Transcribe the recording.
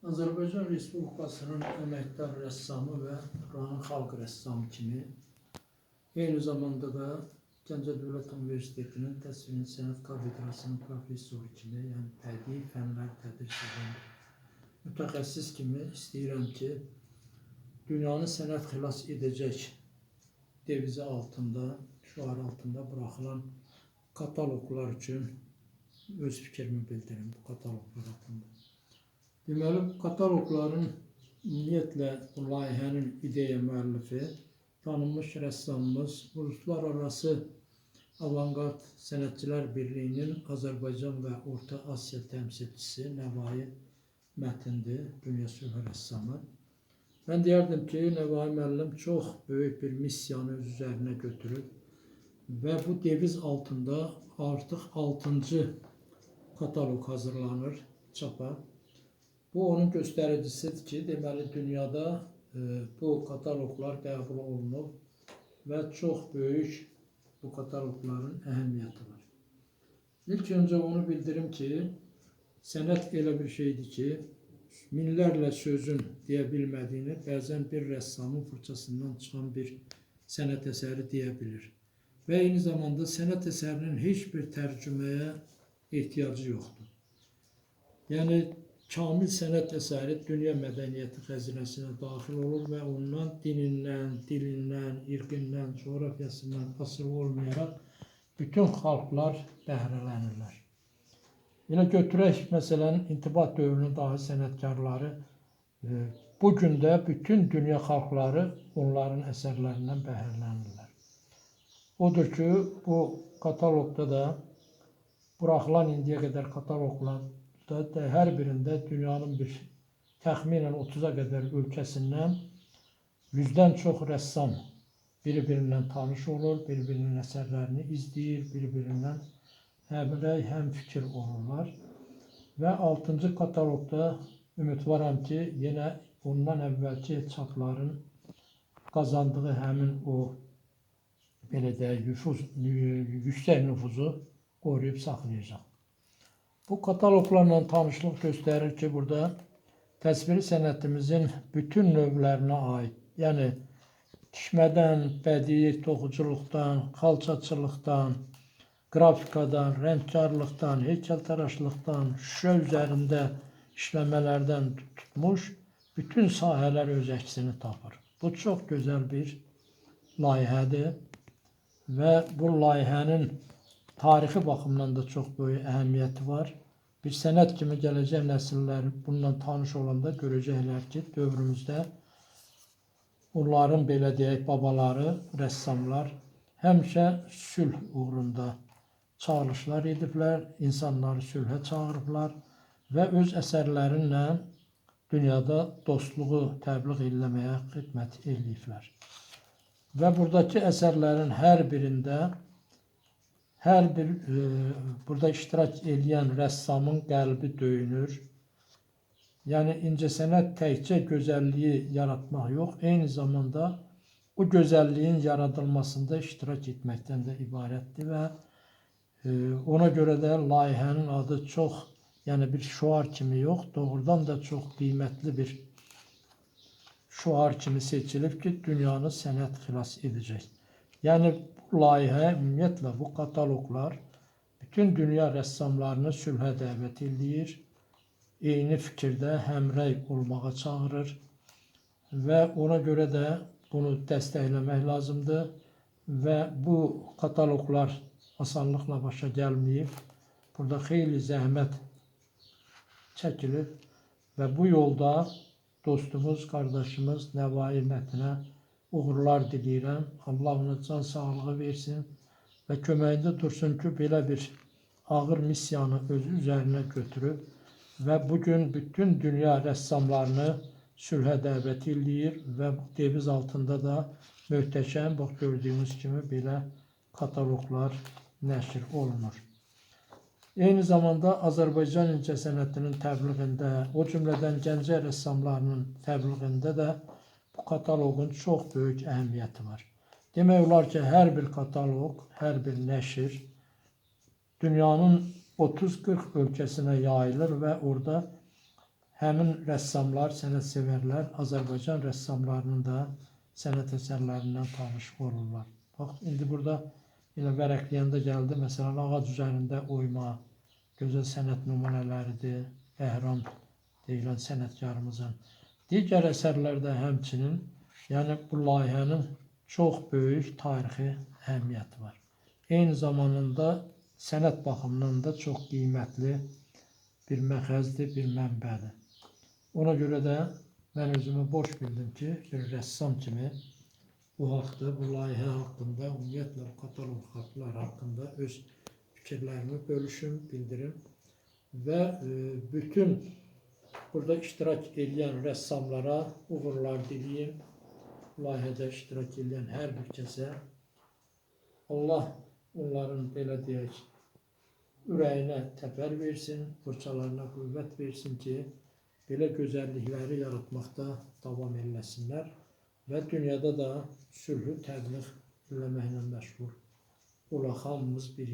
Azərbaycan Respublikasının əməkdar rəssamı və Turanın xalq rəssamı kimi, eyni zamanda da Gəncə Dövlət Universitetinin Təsvir Sənət Kafedrasının professoru kimi, yəni bədii fənlər tədris edən mütəxəssis kimi istəyirəm ki, dünyanı sənət xilas edəcək devizi altında, şüarı altında buraxılan kataloqlar üçün öz fikrimi bildirim bu kataloqlar haqqında. Deməli, bu kataloqların ümumiyyətlə bu layihənin ideya müəllifi, tanınmış rəssamımız, Uluslararası Avangard Sənətçilər Birliyinin Azərbaycan və Orta Asiya təmsilçisi Nəvai Mətindir, dünya sülhü rəssamı. Mən deyərdim ki, Nəvai müəllim çox böyük bir missiyanı öz üzərinə götürüb və bu deviz altında artıq 6-cı kataloq hazırlanır çapa. Bu onun göstəricisidir ki, deməli dünyada bu kataloqlar qəbul olunub və çox böyük bu kataloqların əhəmiyyəti var. İlk öncə onu bildirim ki, sənət elə bir şeydir ki, minlərlə sözün deyə bilmədiyini bəzən bir rəssamın fırçasından çıxan bir sənət əsəri deyə bilir. Və eyni zamanda sənət əsərinin heç bir tərcüməyə ehtiyacı yoxdur. Yəni, kamil sənət əsəri dünya mədəniyyəti xəzinəsinə daxil olur və ondan dinindən, dilindən, irqindən, coğrafiyasından asılı olmayaraq bütün xalqlar bəhrələnirlər. Yine götürək, məsələn, İntibat dövrünün dahi sənətkarları bugün də bütün dünya xalqları onların əsərlərindən bəhrələnirlər. Odur ki, bu kataloqda da buraxılan indiyə qədər kataloqlarda hər birində dünyanın bir təxminən 30-a qədər ölkəsindən 100-dən çox rəssam bir-birindən tanış olur, bir-birinin əsərlərini izləyir, bir-birindən həm fikir olurlar. Və 6-cı kataloqda ümidvaram ki, yenə ondan əvvəlki çapların qazandığı həmin o belə deyək, yüksək nüfuzu qoruyub saxlayacaq. Bu kataloqlarla tanışlıq göstərir ki, burada təsviri sənətimizin bütün növlərinə aid, yəni tikmədən, bədii toxuculuqdan, xalçaçılıqdan, qrafikadan, rəngkarlıqdan, heykəltaraşlıqdan, şüşə üzərində işləmələrdən tutmuş bütün sahələr öz əksini tapır. Bu çox gözəl bir layihədir və bu layihənin tarixi baxımdan da çox böyük əhəmiyyəti var. Bir sənət kimi gələcək nəsillər bununla tanış olanda görəcəklər ki, dövrümüzdə onların, belə deyək, babaları, rəssamlar həmişə sülh uğrunda çağırışlar ediblər, insanları sülhə çağırıblar və öz əsərlərinlə dünyada dostluğu təbliğ eləməyə xidmət ediblər. Və buradakı əsərlərin hər birində hər bir burada iştirak edən rəssamın qəlbi döyünür. Yəni, incəsənət təkcə gözəlliyi yaratmaq yox, eyni zamanda o gözəlliyin yaradılmasında iştirak etməkdən də ibarətdir və ona görə də layihənin adı çox, yəni bir şüar kimi yox, doğrudan da çox qiymətli bir şüar kimi seçilib ki, dünyanı sənət xilas edəcək. Yəni, bu layihə, ümumiyyətlə bu kataloqlar bütün dünya rəssamlarını sülhə dəvət edir, eyni fikirdə həmrəy olmağa çağırır və ona görə də bunu dəstəkləmək lazımdır və bu kataloqlar asanlıqla başa gəlməyib. Burada xeyli zəhmət çəkilib və bu yolda dostumuz, qardaşımız Nəvai Mətinə uğurlar diləyirəm. Allah ona can sağlığı versin və köməyində dursun ki, belə bir ağır missiyanı özü üzərinə götürüb və bugün bütün dünya rəssamlarını sülhə dəvət edir və bu deviz altında da möhtəşəm, bax gördüyünüz kimi belə kataloqlar nəşr olunur. Eyni zamanda Azərbaycan incəsənətinin təbliğində, o cümlədən Gəncə rəssamlarının təbliğində də bu kataloqun çox böyük əhəmiyyəti var. Demək olar ki, hər bir kataloq, hər bir nəşr dünyanın 30-40 ölkəsinə yayılır və orada həmin rəssamlar, sənətsevərlər Azərbaycan rəssamlarının da sənət əsərlərindən tanış olurlar. Bax, indi burada elə vərəqləyəndə gəldi, məsələn, ağac üzərində oyma, gözəl sənət nümunələridir, Əhram deyilən sənətkarımızın. Digər əsərlərdə həmçinin, yəni bu layihənin çox böyük tarixi əhəmiyyəti var. Eyni zamanda sənət baxımından da çox qiymətli bir məxəzdir, bir mənbədir. Ona görə də mən özümü borc bildim ki, bir rəssam kimi bu haqda, bu layihə haqqında, ümumiyyətlə bu kataloq xartlar haqqında öz fikirlərimi bölüşüm, bildirim və bütün burada iştirak edən rəssamlara uğurlar diləyim. Layihədə iştirak edən hər bir kəsə Allah onların, belə deyək, ürəyinə təpər versin, fırçalarına qüvvət versin ki, belə gözəllikləri yaratmaqda davam eləsinlər və dünyada da sülhü təbliğ eləməklə məşğul olaq hamımız bir